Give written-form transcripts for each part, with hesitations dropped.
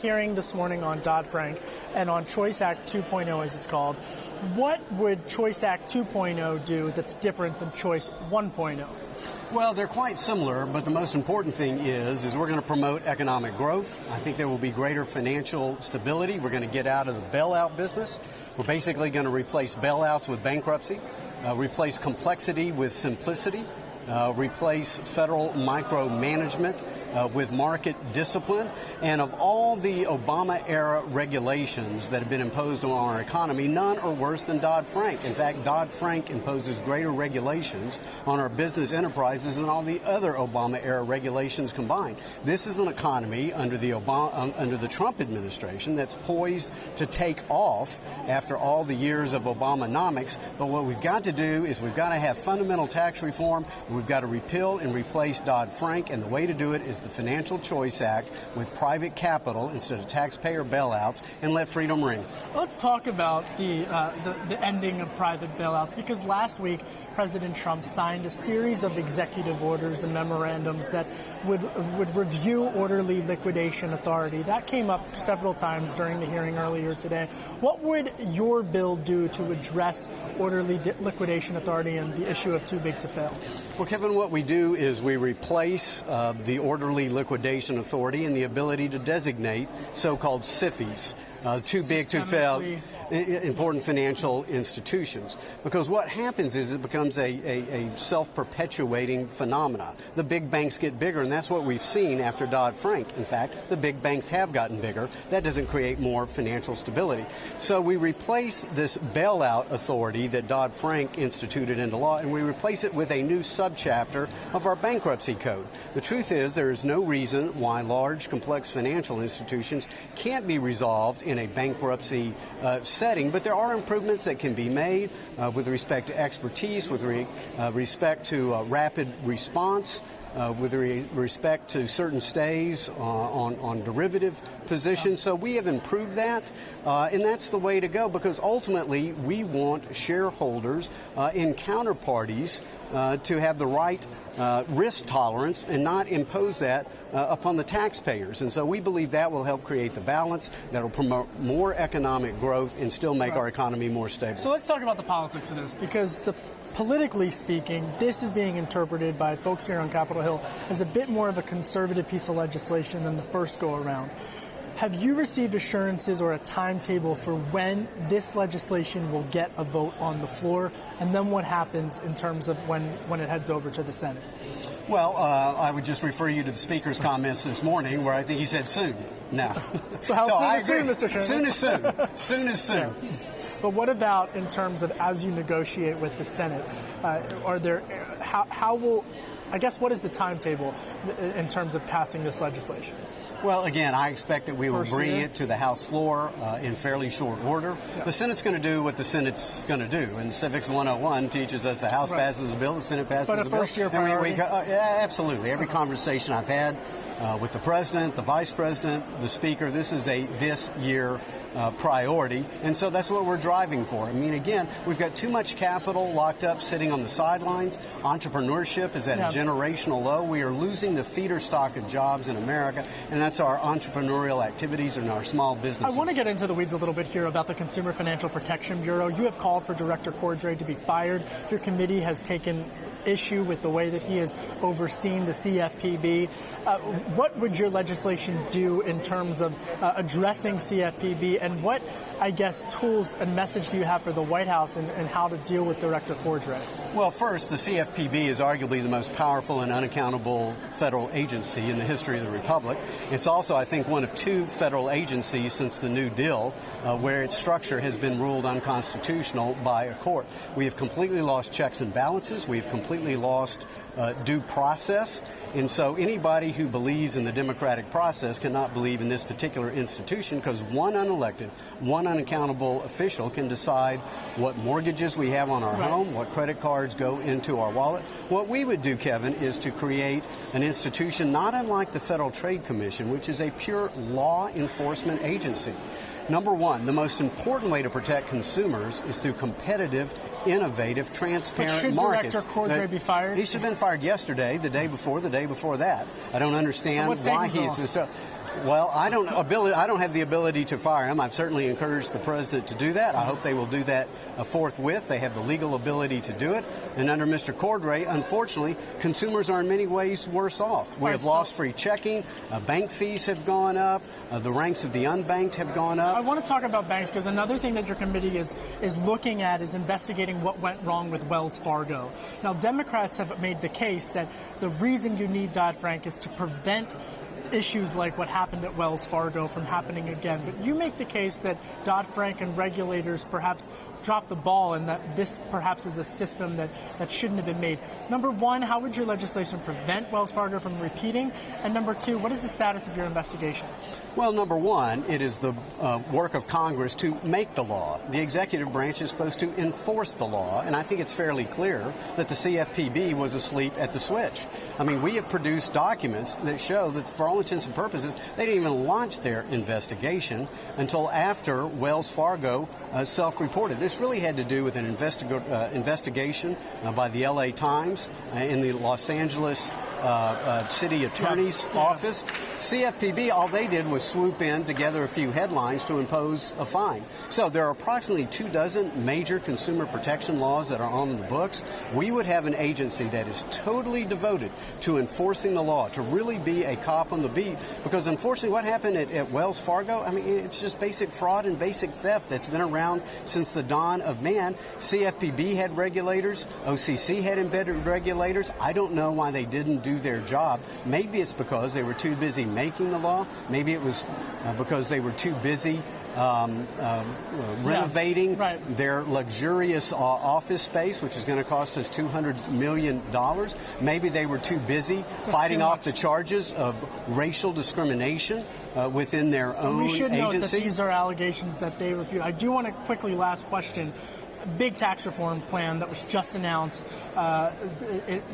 hearing this morning on Dodd-Frank and on Choice Act 2.0, as it's called. What would Choice Act 2.0 do that's different than Choice 1.0? Well, they're quite similar, but the most important thing is we're going to promote economic growth. I think there will be greater financial stability. We're going to get out of the bailout business. We're basically going to replace bailouts with bankruptcy, replace complexity with simplicity, replace federal micromanagement with market discipline. And of all the Obama-era regulations that have been imposed on our economy, none are worse than Dodd-Frank. In fact, Dodd-Frank imposes greater regulations on our business enterprises than all the other Obama-era regulations combined. This is an economy under the Trump administration that's poised to take off after all the years of Obamonomics. But what we've got to do is we've got to have fundamental tax reform. We've got to repeal and replace Dodd-Frank, and the way to do it is the Financial Choice Act with private capital instead of taxpayer bailouts, and let freedom ring. Let's talk about the ending of private bailouts, because last week President Trump signed a series of executive orders and memorandums that would review orderly liquidation authority. That came up several times during the hearing earlier today. What would your bill do to address orderly liquidation authority and the issue of too big to fail? Well, Kevin, what we do is we replace the orderly liquidation authority and the ability to designate so-called SIFIs, too big to fail, important financial institutions. Because what happens is it becomes a self-perpetuating phenomena. The big banks get bigger, and that's what we've seen after Dodd-Frank. In fact, the big banks have gotten bigger. That doesn't create more financial stability. So we replace this bailout authority that Dodd-Frank instituted into law, and we replace it with a new subchapter of our bankruptcy code. The truth is there is no reason why large, complex financial institutions can't be resolved in a bankruptcy setting, but there are improvements that can be made with respect to expertise, with respect to rapid response, with respect to certain stays on derivative positions. So we have improved that, and that's the way to go, because ultimately we want shareholders in counterparties to have the right risk tolerance and not impose that upon the taxpayers. And so we believe that will help create the balance that will promote more economic growth and still make our economy more stable. So let's talk about the politics of this, because politically speaking, this is being interpreted by folks here on Capitol Hill as a bit more of a conservative piece of legislation than the first go-around. Have you received assurances or a timetable for when this legislation will get a vote on the floor, and then what happens in terms of when it heads over to the Senate? Well, I would just refer you to the Speaker's comments this morning, where I think he said soon. Now, so how soon is soon, Mr. Chairman? Soon is soon. Soon is soon. Yeah. But what about in terms of as you negotiate with the Senate? What is the timetable in terms of passing this legislation? Well, again, I expect that we will bring it to the House floor in fairly short order. Yeah. The Senate's going to do what the Senate's going to do, and Civics 101 teaches us the House passes a bill, the Senate passes a bill. But a first-year priority? Yeah, absolutely. Every conversation I've had with the President, the Vice President, the Speaker, this is a this-year priority, and so that's what we're driving for. I mean, again, we've got too much capital locked up sitting on the sidelines. Entrepreneurship is at a generational low. We are losing the feeder stock of jobs in America, and that's our entrepreneurial activities and our small businesses. I want to get into the weeds a little bit here about the Consumer Financial Protection Bureau. You have called for Director Cordray to be fired. Your committee has taken issue with the way that he has overseen the CFPB. What would your legislation do in terms of addressing CFPB, and what, I guess, tools and message do you have for the White House and how to deal with Director Cordray? Well, first, the CFPB is arguably the most powerful and unaccountable federal agency in the history of the Republic. It's also, I think, one of two federal agencies since the New Deal where its structure has been ruled unconstitutional by a court. We have completely lost checks and balances. We have completely lost due process. And so anybody who believes in the democratic process cannot believe in this particular institution, because one unelected, one unaccountable official can decide what mortgages we have on our home, what credit cards go into our wallet. What we would do, Kevin, is to create an institution not unlike the Federal Trade Commission, which is a pure law enforcement agency. Number one, the most important way to protect consumers is through competitive, innovative, transparent markets. Should Director Cordray be fired? He should have been fired yesterday, the day before that. I don't understand why he's... Well, I don't have the ability to fire him. I've certainly encouraged the president to do that. I hope they will do that forthwith. They have the legal ability to do it. And under Mr. Cordray, unfortunately, consumers are in many ways worse off. We have lost free checking. Bank fees have gone up. The ranks of the unbanked have gone up. I want to talk about banks because another thing that your committee is looking at is investigating what went wrong with Wells Fargo. Now, Democrats have made the case that the reason you need Dodd-Frank is to prevent issues like what happened at Wells Fargo from happening again. But you make the case that Dodd-Frank and regulators perhaps dropped the ball and that this perhaps is a system that shouldn't have been made. Number one, how would your legislation prevent Wells Fargo from repeating? And number two, what is the status of your investigation? Well, number one, it is the work of Congress to make the law. The executive branch is supposed to enforce the law, and I think it's fairly clear that the CFPB was asleep at the switch. I mean, we have produced documents that show that for all intents and purposes, they didn't even launch their investigation until after Wells Fargo self-reported. This really had to do with an investigation by the LA Times in the Los Angeles city attorney's office. CFPB, all they did was swoop in to gather a few headlines to impose a fine. So there are approximately 24 major consumer protection laws that are on the books. We would have an agency that is totally devoted to enforcing the law, to really be a cop on the beat, because unfortunately what happened at Wells Fargo, I mean, it's just basic fraud and basic theft that's been around since the dawn of man. CFPB had regulators, OCC had embedded regulators. I don't know why they didn't do their job. Maybe it's because they were too busy making the law. Maybe it was because they were too busy renovating their luxurious office space, which is going to cost us $200 million. Maybe they were too busy fighting off the charges of racial discrimination within their own agency. We should note that these are allegations that they refute. I do want to quickly, last question, big tax reform plan that was just announced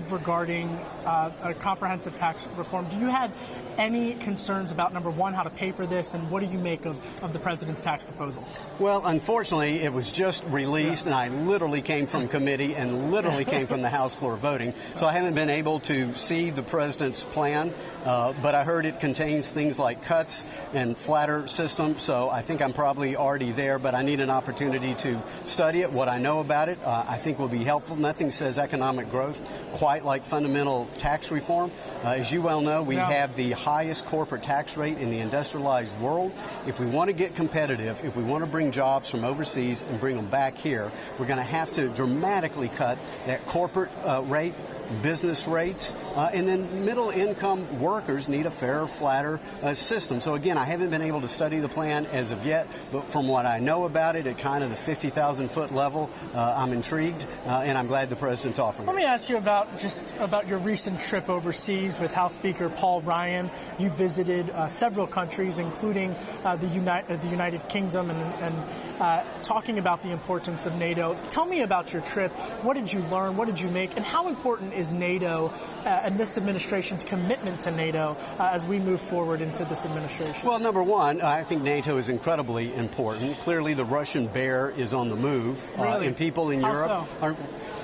regarding a comprehensive tax reform. Do you have any concerns about, number one, how to pay for this, and what do you make of the president's tax proposal? Well, unfortunately, it was just released, and I literally came from committee and literally came from the House floor voting, so I haven't been able to see the president's plan, but I heard it contains things like cuts and flatter systems, so I think I'm probably already there, but I need an opportunity to study it. What I know about it, I think will be helpful. Nothing says economic growth quite like fundamental tax reform. As you well know, we have the highest corporate tax rate in the industrialized world. If we want to get competitive, if we want to bring jobs from overseas and bring them back here, we're going to have to dramatically cut that corporate rate, business rates, and then middle-income workers need a fairer, flatter system. So again, I haven't been able to study the plan as of yet, but from what I know about it at kind of the 50,000-foot level, I'm intrigued, and I'm glad the president's offering it. Let me ask you about your recent trip overseas with House Speaker Paul Ryan. You visited several countries, including the United Kingdom, and talking about the importance of NATO. Tell me about your trip. What did you learn? What did you make? And how important is NATO and this administration's commitment to NATO as we move forward into this administration? Well, number one, I think NATO is incredibly important. Clearly, the Russian bear is on the move, and people in Europe are.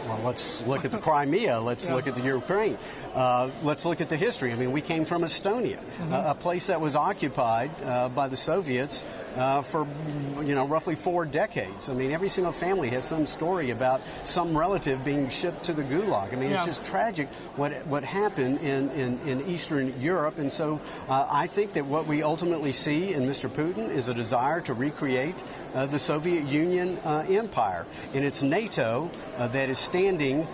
Well, let's look at the Crimea. Let's look at the Ukraine. Let's look at the history. I mean, we came from Estonia, a place that was occupied by the Soviets for, roughly 4 decades. I mean, every single family has some story about some relative being shipped to the Gulag. I mean, it's just tragic what happened in Eastern Europe. And so I think that what we ultimately see in Mr. Putin is a desire to recreate the Soviet Union empire. And it's NATO that is standing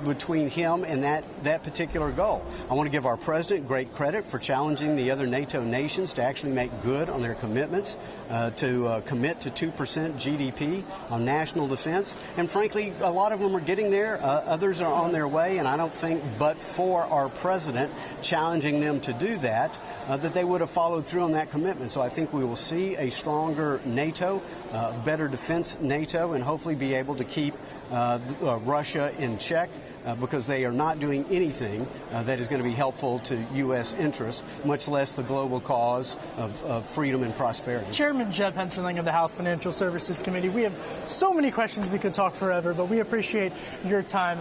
between him and that particular goal. I want to give our president great credit for challenging the other NATO nations to actually make good on their commitments to commit to 2% GDP on national defense. And frankly, a lot of them are getting there. Others are on their way. And I don't think but for our president challenging them to do that, that they would have followed through on that commitment. So I think we will see a stronger NATO, better defense NATO, and hopefully be able to keep Russia in check because they are not doing anything that is going to be helpful to U.S. interests, much less the global cause of freedom and prosperity. Chairman Jeb Hensarling of the House Financial Services Committee, we have so many questions we could talk forever, but we appreciate your time.